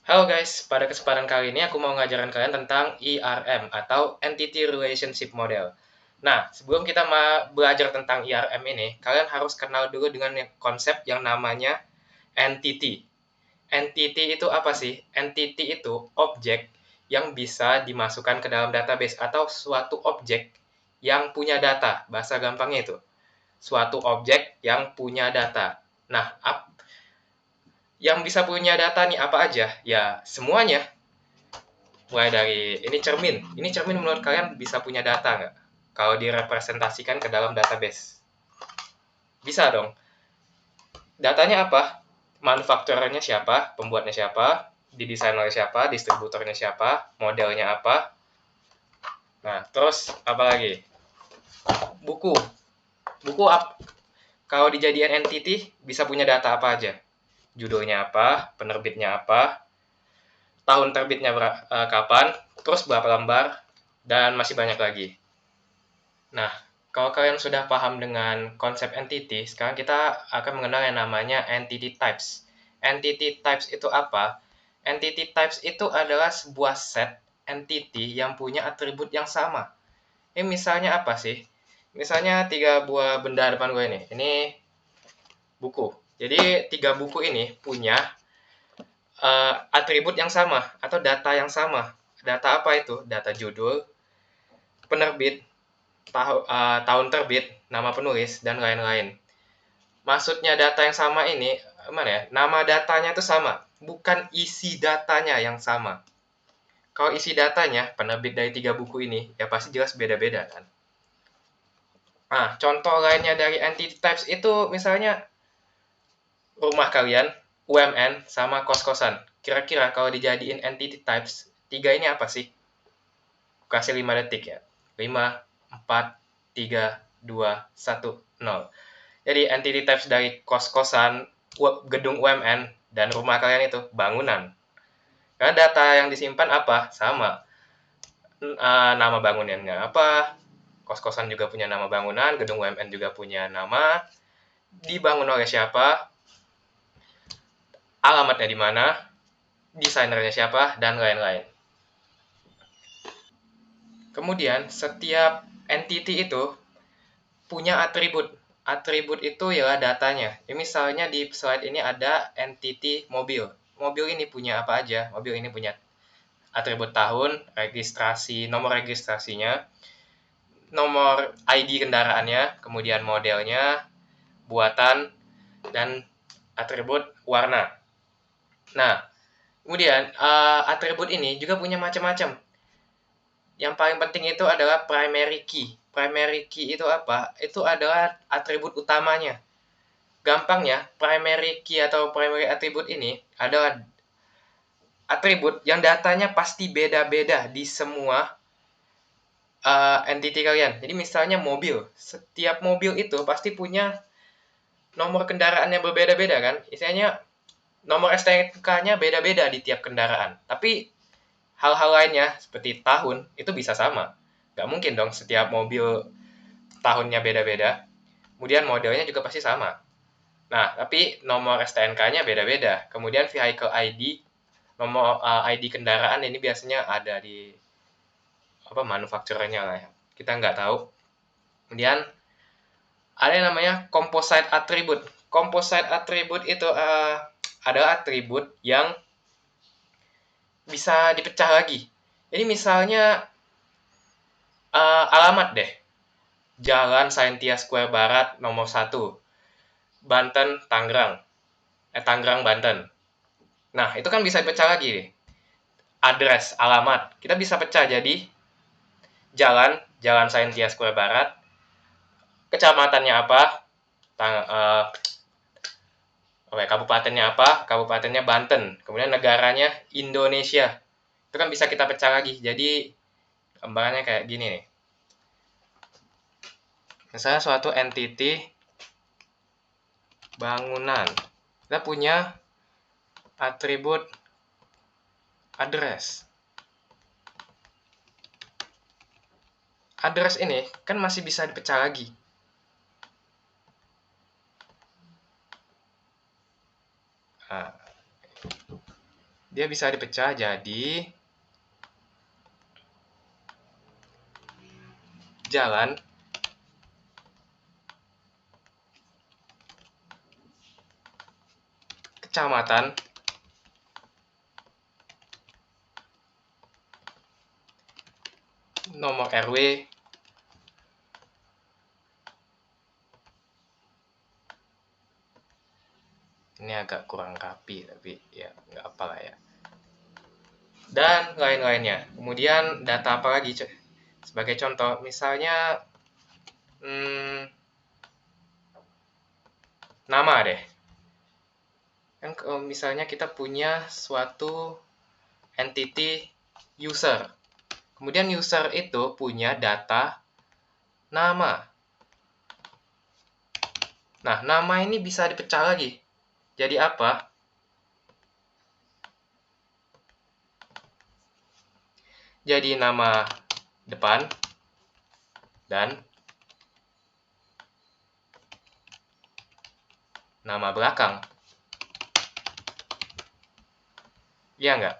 Halo guys, pada kesempatan kali ini aku mau ngajarin kalian tentang ERM atau Entity Relationship Model. Nah, sebelum kita belajar tentang ERM ini, kalian harus kenal dulu dengan konsep yang namanya entity. Entity itu apa sih? Entity itu objek yang bisa dimasukkan ke dalam database atau suatu objek yang punya data. Bahasa gampangnya itu, suatu objek yang punya data. Nah, yang bisa punya data nih apa aja? Ya, semuanya. Mulai dari ini cermin menurut kalian bisa punya data nggak? Kalau direpresentasikan ke dalam database, bisa dong. Datanya apa? Manufakturernya siapa? Pembuatnya siapa? Didesain oleh siapa? Distributornya siapa? Modelnya apa? Nah, terus apa lagi? Buku. Buku kalau dijadikan entity bisa punya data apa aja? Judulnya apa? Penerbitnya apa? Tahun terbitnya kapan? Terus berapa lembar? Dan masih banyak lagi. Nah, kalau kalian sudah paham dengan konsep entity, sekarang kita akan mengenal yang namanya entity types. Entity types itu apa? Entity types itu adalah sebuah set entity yang punya atribut yang sama. Ini misalnya apa sih? Misalnya 3 buah benda depan gue ini. Ini buku. Jadi 3 buku ini punya atribut yang sama atau data yang sama. Data apa itu? Data judul, penerbit, tahun terbit, nama penulis, dan lain-lain. Maksudnya data yang sama ini, mana ya? Nama datanya itu sama, bukan isi datanya yang sama. Kalau isi datanya, penerbit dari 3 buku ini, ya pasti jelas beda-beda kan. Nah, contoh lainnya dari entity types itu misalnya rumah kalian, UMN, sama kos-kosan. Kira-kira kalau dijadiin entity types, 3 ini apa sih? Kasih 5 detik ya. 5, 4, 3, 2, 1, 0. Jadi entity types dari kos-kosan, gedung UMN, dan rumah kalian itu bangunan. Karena data yang disimpan apa? Sama. Nama bangunannya apa? Kos-kosan juga punya nama bangunan, gedung UMN juga punya nama. Dibangun oleh siapa? Alamatnya di mana? Desainernya siapa? Dan lain-lain. Kemudian setiap entity itu punya atribut. Atribut itu ialah datanya. Ya, misalnya di slide ini ada entity mobil. Mobil ini punya apa aja? Mobil ini punya atribut tahun, registrasi, nomor registrasinya, nomor ID kendaraannya, kemudian modelnya, buatan, dan atribut warna. Nah, kemudian atribut ini juga punya macam-macam. Yang paling penting itu adalah primary key. Primary key itu apa? Itu adalah atribut utamanya. Gampangnya, primary key atau primary atribut ini adalah atribut yang datanya pasti beda-beda di semua entity kalian. Jadi misalnya mobil, setiap mobil itu pasti punya nomor kendaraan yang berbeda-beda kan. Misalnya nomor STNK-nya beda-beda di tiap kendaraan. Tapi hal-hal lainnya seperti tahun itu bisa sama. Nggak mungkin dong setiap mobil tahunnya beda-beda. Kemudian modelnya juga pasti sama. Nah, tapi nomor STNK-nya beda-beda. Kemudian vehicle ID, nomor ID kendaraan ini biasanya ada di manufakturernya lah ya. Kita nggak tahu. Kemudian ada yang namanya composite attribute. Composite attribute itu adalah atribut yang bisa dipecah lagi. Jadi misalnya alamat deh. Jalan Saintia Square Barat nomor 1. Banten, Tangerang. Tangerang, Banten. Nah, itu kan bisa dipecah lagi nih. Address, alamat. Kita bisa pecah jadi Jalan Saintia Square Barat. Kecamatannya apa? Kabupatennya apa? Kabupatennya Banten. Kemudian negaranya Indonesia. Itu kan bisa kita pecah lagi. Jadi gambarannya kayak gini nih. Misalnya suatu entity bangunan. Kita punya atribut address. Address ini kan masih bisa dipecah lagi. Nah, Dia bisa dipecah jadi jalan, kecamatan, nomor RW, ini agak kurang rapi tapi ya nggak apa lah ya, dan lain-lainnya. Kemudian data apa lagi? Sebagai contoh, misalnya nama deh. Kan kalau misalnya kita punya suatu entity user, kemudian user itu punya data nama. Nah, nama ini bisa dipecah lagi. Jadi apa? Jadi nama depan dan nama belakang. Iya nggak?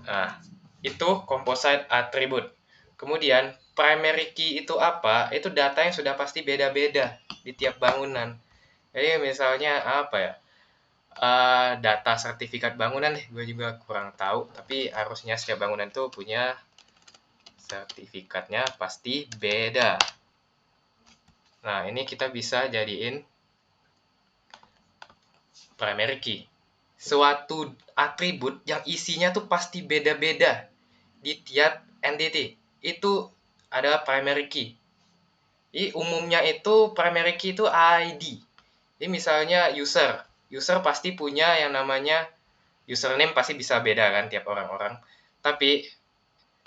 Nah, itu composite attribute. Kemudian, primary key itu apa? Itu data yang sudah pasti beda-beda di tiap bangunan. Jadi misalnya apa ya? Data sertifikat bangunan gue juga kurang tahu, tapi harusnya setiap bangunan itu punya sertifikatnya pasti beda. Nah, ini kita bisa jadiin primary key. Suatu atribut yang isinya tuh pasti beda-beda di tiap entity. Itu adalah primary key. Jadi umumnya itu primary key itu ID. Jadi misalnya user. User pasti punya yang namanya username, pasti bisa beda kan tiap orang-orang. Tapi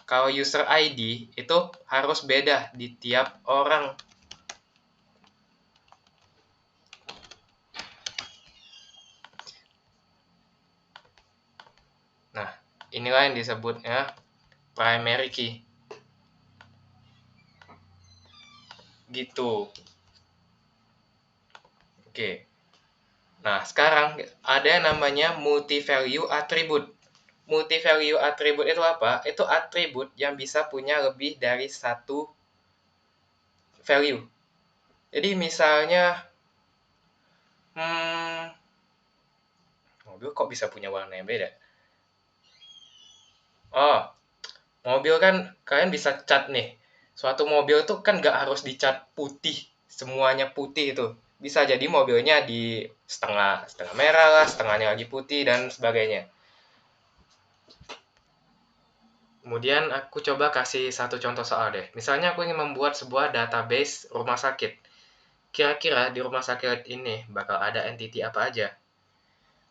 kalau user ID itu harus beda di tiap orang. Nah, inilah yang disebutnya primary key. Gitu. Oke. Nah, sekarang ada yang namanya multi-value attribute. Multi-value attribute itu apa? Itu atribut yang bisa punya lebih dari satu value. Jadi misalnya, mobil kok bisa punya warna yang beda? Oh, mobil kan kalian bisa cat nih. Suatu mobil tuh kan nggak harus dicat putih, semuanya putih itu. Bisa jadi mobilnya di setengah setengah merah lah, setengahnya lagi putih dan sebagainya. Kemudian aku coba kasih satu contoh soal deh. Misalnya aku ingin membuat sebuah database rumah sakit. Kira-kira di rumah sakit ini bakal ada entity apa aja?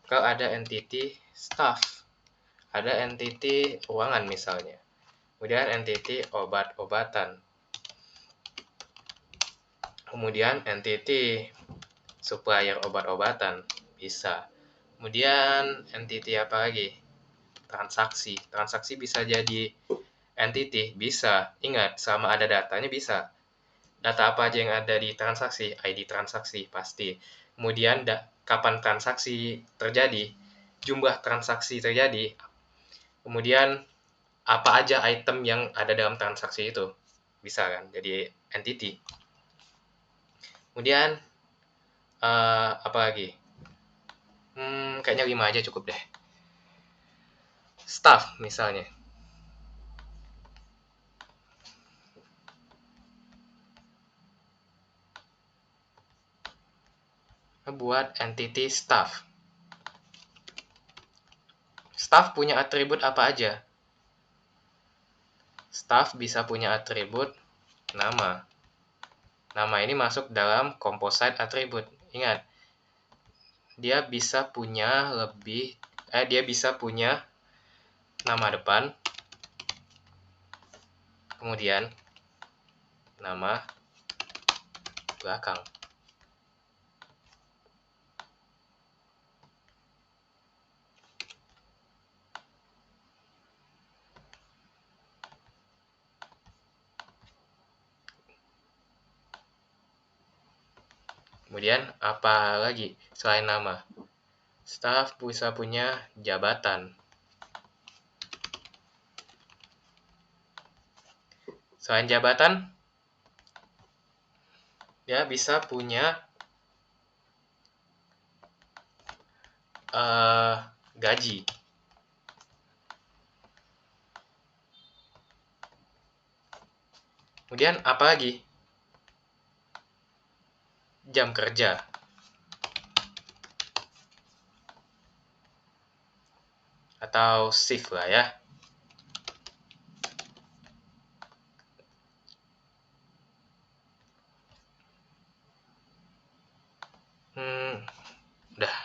Bakal ada entity staff, ada entity ruangan misalnya. Kemudian entity obat-obatan. Kemudian entity supplier obat-obatan bisa. Kemudian entity apa lagi? Transaksi. Transaksi bisa jadi entity, bisa. Ingat, selama ada datanya bisa. Data apa aja yang ada di transaksi? ID transaksi pasti. Kemudian kapan transaksi terjadi? Jumlah transaksi terjadi. Kemudian apa aja item yang ada dalam transaksi itu? Bisa kan? Jadi entity. Kemudian apa lagi? Kayaknya 5 aja cukup deh. Staff misalnya. Buat entity staff. Staff punya atribut apa aja? Staff bisa punya atribut nama. Nama ini masuk dalam composite attribute. Ingat, dia bisa punya nama depan, kemudian nama belakang. Kemudian apa lagi selain nama? Staff bisa punya jabatan. Selain jabatan, dia bisa punya gaji. Kemudian apa lagi? Jam kerja. Atau shift lah ya. Udah.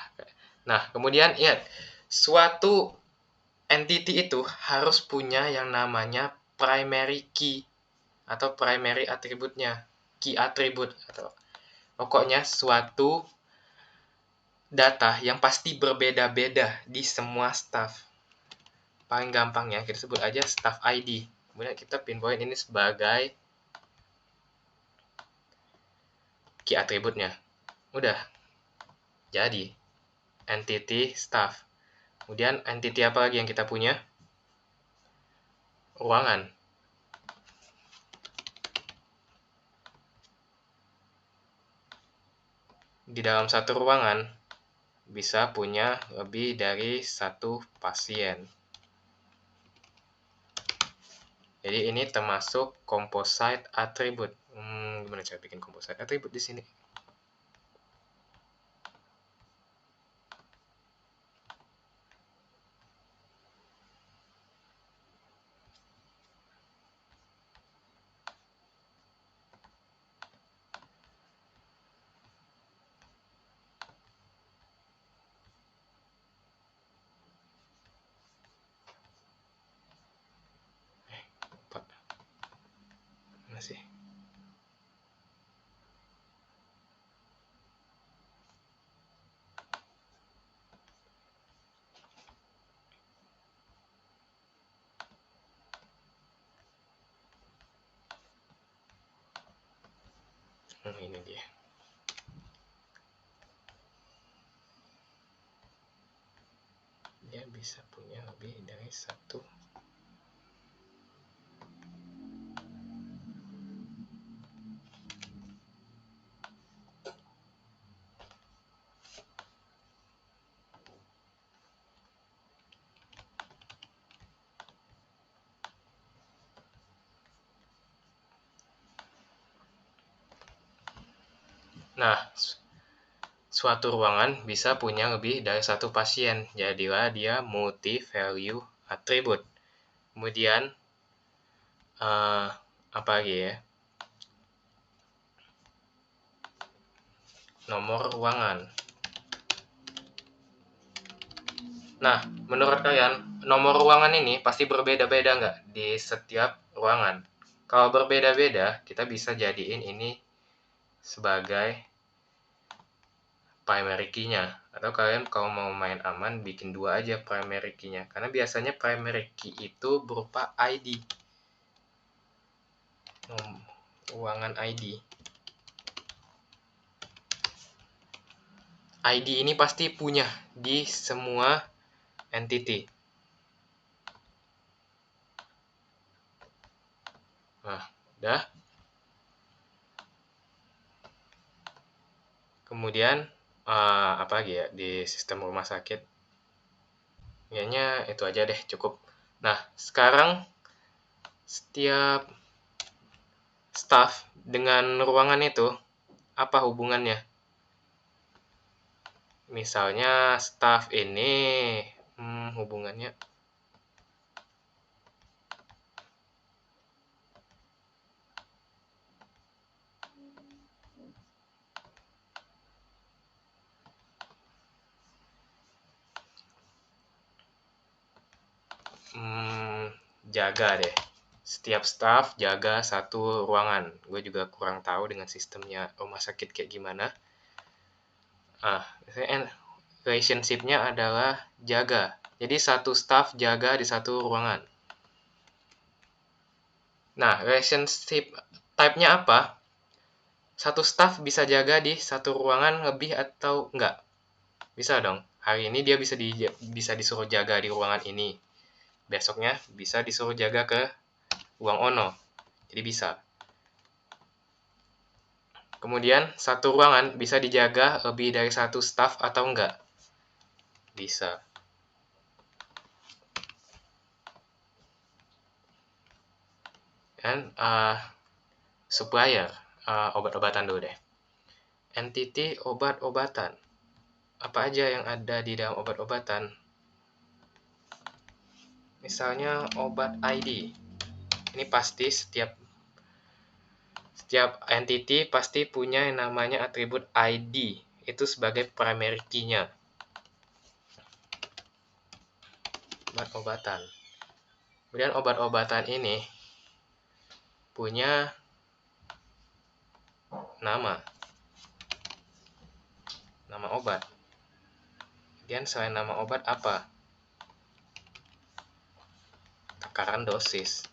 Nah, kemudian ingat, suatu entity itu harus punya yang namanya primary key atau primary attribute-nya, key attribute atau pokoknya suatu data yang pasti berbeda-beda di semua staff. Paling gampang ya, kita sebut aja staff ID. Kemudian kita pinpoint ini sebagai key attribute-nya. Udah. Jadi, entity staff. Kemudian entity apa lagi yang kita punya? Ruangan. Di dalam satu ruangan bisa punya lebih dari satu pasien. Jadi ini termasuk composite attribute. Gimana cara bikin composite attribute di sini? Masih. Ini dia. Dia bisa punya lebih dari satu. Nah, suatu ruangan bisa punya lebih dari satu pasien. Jadilah dia multi-value attribute. Kemudian, apa lagi ya? Nomor ruangan. Nah, menurut kalian, nomor ruangan ini pasti berbeda-beda nggak di setiap ruangan? Kalau berbeda-beda, kita bisa jadiin ini sebagai primary key-nya. Atau kalian kalau mau main aman, bikin dua aja primary key-nya. Karena biasanya primary key itu berupa ID. Ruangan ID. ID ini pasti punya di semua entity. Nah, udah. Kemudian, apa lagi ya di sistem rumah sakit? Kayaknya itu aja deh, cukup. Nah, sekarang setiap staff dengan ruangan itu, apa hubungannya? Misalnya staff ini, hubungannya jaga deh. Setiap staff jaga satu ruangan. Gue juga kurang tahu dengan sistemnya rumah sakit kayak gimana. Relationship-nya adalah jaga. Jadi satu staff jaga di satu ruangan. Nah, relationship type-nya apa? satu staff bisa jaga di satu ruangan lebih atau enggak? Bisa dong. Hari ini dia bisa disuruh jaga di ruangan ini. Besoknya bisa disuruh jaga ke ruang Ono. Jadi bisa. Kemudian satu ruangan bisa dijaga lebih dari satu staff atau enggak? Bisa. Dan supplier, obat-obatan dulu deh. Entity obat-obatan. Apa aja yang ada di dalam obat-obatan? Misalnya obat ID. Ini pasti setiap entity pasti punya yang namanya atribut ID. Itu sebagai primary key-nya. Obat-obatan. Kemudian obat-obatan ini punya nama obat. Kemudian selain nama obat apa? Takaran dosis.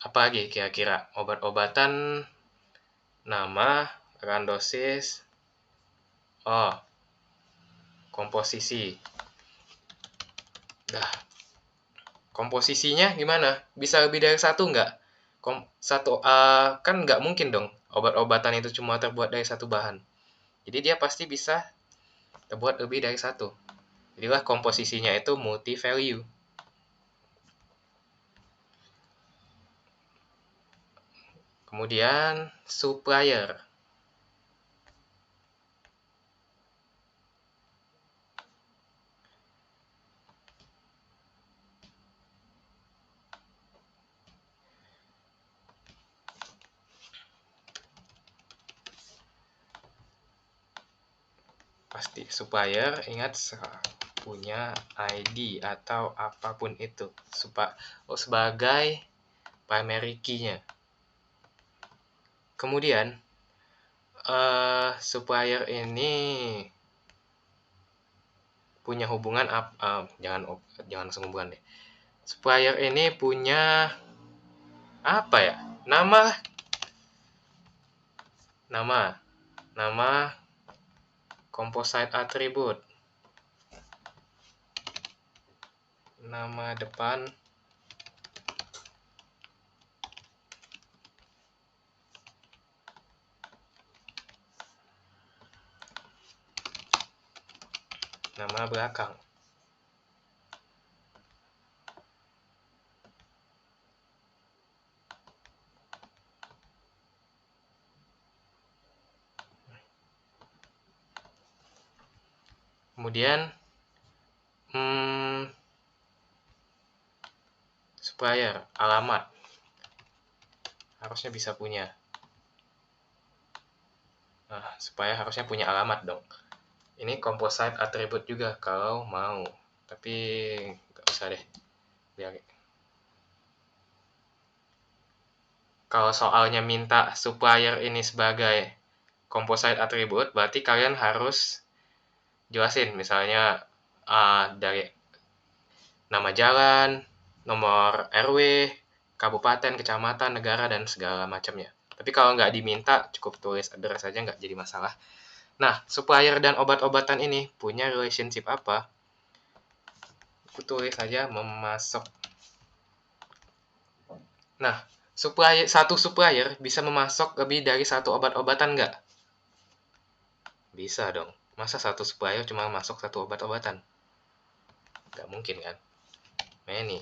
Apa lagi kira-kira? Obat-obatan, nama, takaran dosis, komposisi. Dah. Komposisinya gimana? Bisa lebih dari satu nggak? Kan nggak mungkin dong. Obat-obatan itu cuma terbuat dari satu bahan. Jadi dia pasti bisa terbuat lebih dari satu. Jadilah komposisinya itu multi value. Kemudian supplier. Pasti supplier, ingat punya ID atau apapun itu sebagai primary key-nya. Kemudian supplier ini punya hubungan jangan langsung hubungan deh. Supplier ini punya apa ya? Nama composite attribute. Nama depan nama belakang. Kemudian supplier, alamat. Harusnya bisa punya. Nah, supaya harusnya punya alamat dong. Ini composite attribute juga kalau mau. Tapi nggak usah deh. Biar kalau soalnya minta supplier ini sebagai composite attribute, berarti kalian harus jelasin misalnya dari nama jalan, nomor RW, kabupaten, kecamatan, negara, dan segala macamnya. Tapi kalau nggak diminta, cukup tulis address saja nggak jadi masalah. Nah, supplier dan obat-obatan ini punya relationship apa? Aku tulis saja memasok. Nah, satu supplier bisa memasok lebih dari satu obat-obatan nggak? Bisa dong. Masa satu supplier cuma masuk satu obat-obatan? Nggak mungkin kan? Many.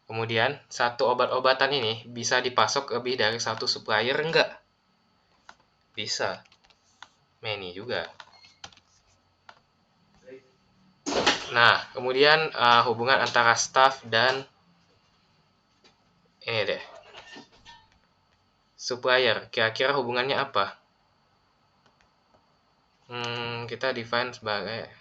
Kemudian, satu obat-obatan ini bisa dipasok lebih dari satu supplier enggak? Bisa. Many juga. Nah, kemudian hubungan antara staff dan ini deh. Supplier, kira-kira hubungannya apa? Kita define sebagai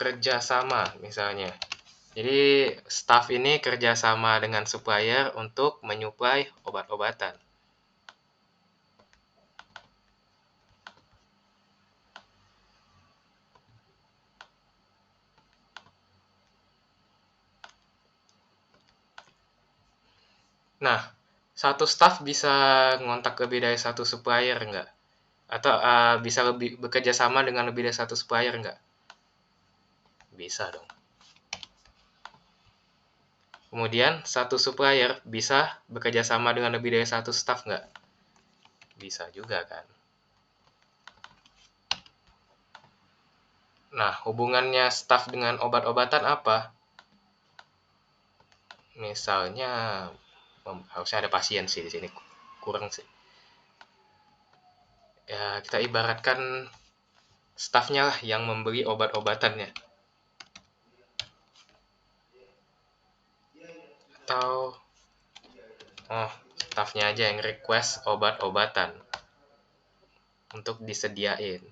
kerjasama misalnya. Jadi staff ini kerjasama dengan supplier untuk menyuplai obat-obatan. Nah, satu staff bisa ngontak lebih dari satu supplier nggak? Atau bisa lebih bekerja sama dengan lebih dari satu supplier nggak? Bisa dong. Kemudian, satu supplier bisa bekerja sama dengan lebih dari satu staff nggak? Bisa juga kan? Nah, hubungannya staff dengan obat-obatan apa? Misalnya, harusnya ada pasien sih di sini. Kurang sih. Ya, kita ibaratkan staffnya lah yang membeli obat-obatannya. Atau, staffnya aja yang request obat-obatan untuk disediain.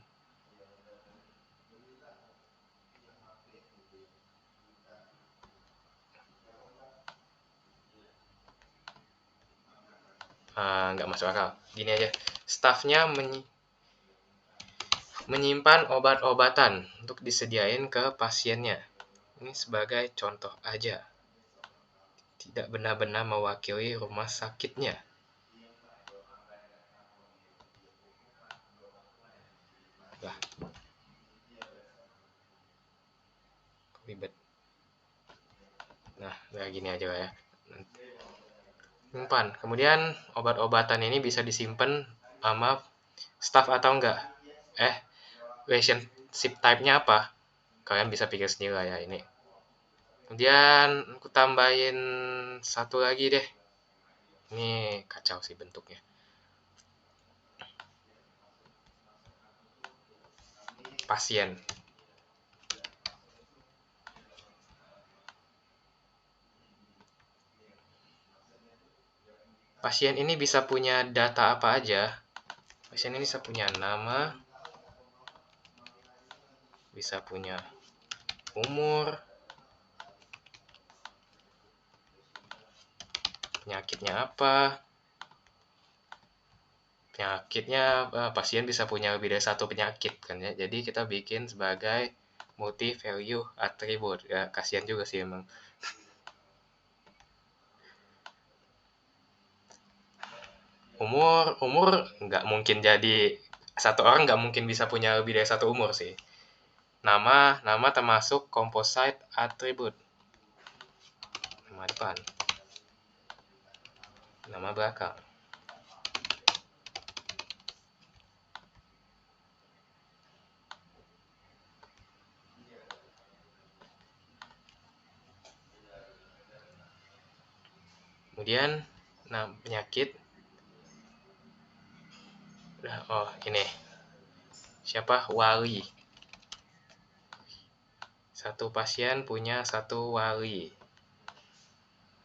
Nggak masuk akal. Gini aja, staffnya menyimpan obat-obatan untuk disediain ke pasiennya. Ini sebagai contoh aja. Tidak benar-benar mewakili rumah sakitnya. Lah, ribet. Nah, gini aja ya. Simpan. Kemudian obat-obatan ini bisa disimpan sama staff atau enggak? Relationship type-nya apa? Kalian bisa pikir sendiri lah ya ini. Kemudian aku tambahin satu lagi deh. Ini kacau sih bentuknya. Pasien. Pasien ini bisa punya data apa aja? Pasien ini bisa punya nama, bisa punya umur, penyakitnya apa. Penyakitnya, pasien bisa punya lebih dari satu penyakit kan ya. Jadi kita bikin sebagai multi value attribute. Ya, kasihan juga sih emang. Umur nggak mungkin jadi satu orang nggak mungkin bisa punya lebih dari satu umur sih. Nama termasuk composite attribute. Nama depan, nama belakang. Kemudian penyakit. Ini siapa? Wali. Satu pasien punya satu wali.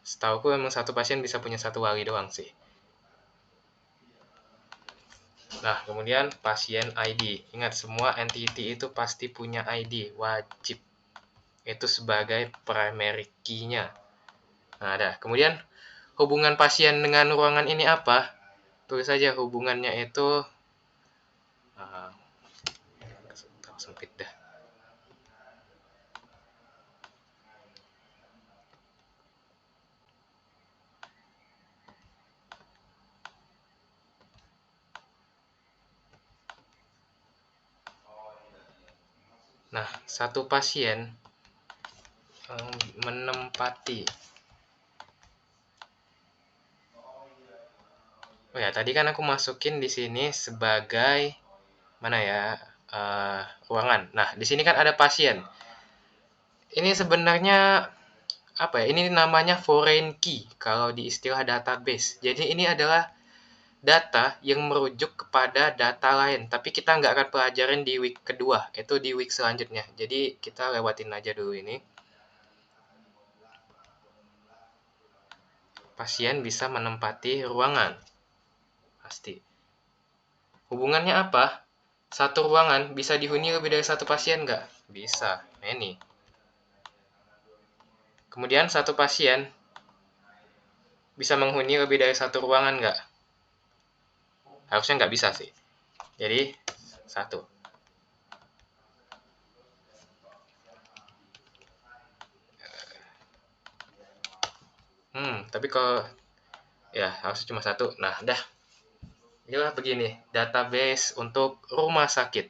Setauku memang satu pasien bisa punya satu wali doang sih. Nah, kemudian pasien ID. Ingat, semua entity itu pasti punya ID, wajib. Itu sebagai primary key-nya. Nah, ada. Kemudian, hubungan pasien dengan ruangan ini apa? Tulis saja hubungannya itu sempit dah. Nah, satu pasien menempati. Oh ya, tadi kan aku masukin di sini sebagai mana ya? Ruangan. Nah, di sini kan ada pasien. Ini sebenarnya apa ya? Ini namanya foreign key kalau di istilah database. Jadi ini adalah data yang merujuk kepada data lain, tapi kita nggak akan pelajarin di week kedua, itu di week selanjutnya. Jadi kita lewatin aja dulu ini. Pasien bisa menempati ruangan. Pasti. Hubungannya apa? Satu ruangan bisa dihuni lebih dari satu pasien nggak? Bisa. Many. Kemudian satu pasien bisa menghuni lebih dari satu ruangan nggak? Harusnya nggak bisa sih. Jadi, satu. Tapi kalau ya harusnya cuma satu. Nah, dah. Inilah begini, database untuk rumah sakit.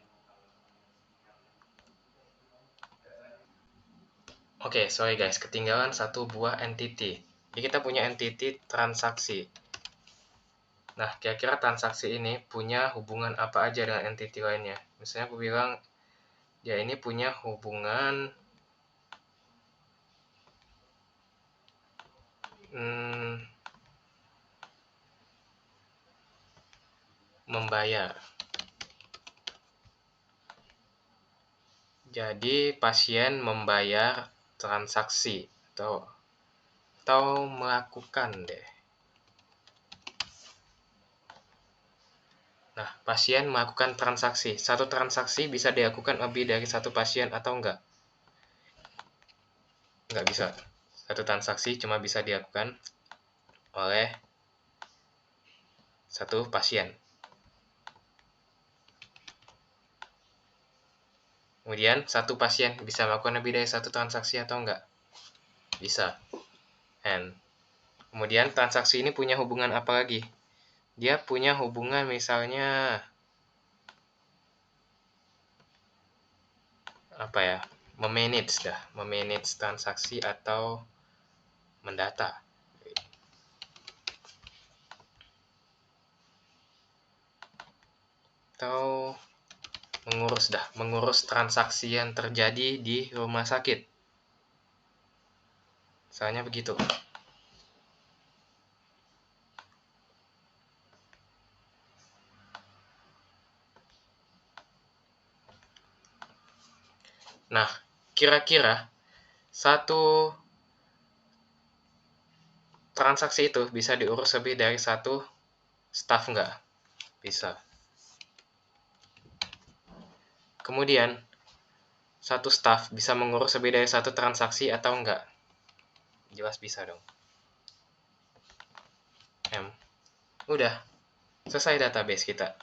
Oke, sorry guys, ketinggalan satu buah entity. Jadi kita punya entity transaksi. Nah, kira-kira transaksi ini punya hubungan apa aja dengan entity lainnya? Misalnya aku bilang, dia ini punya hubungan membayar. Jadi pasien membayar transaksi atau melakukan deh. Nah, pasien melakukan transaksi. Satu transaksi bisa dilakukan lebih dari satu pasien atau enggak? Enggak bisa. Satu transaksi cuma bisa dilakukan oleh satu pasien. Kemudian, satu pasien bisa melakukan lebih dari satu transaksi atau enggak? Bisa. And kemudian, transaksi ini punya hubungan apa lagi? Dia punya hubungan misalnya apa ya? Memanage transaksi atau mendata. Atau mengurus transaksi yang terjadi di rumah sakit. Misalnya begitu. Nah, kira-kira satu transaksi itu bisa diurus lebih dari satu staff nggak? Bisa. Kemudian, satu staff bisa mengurus lebih dari satu transaksi atau enggak? Jelas bisa dong. Udah, selesai database kita.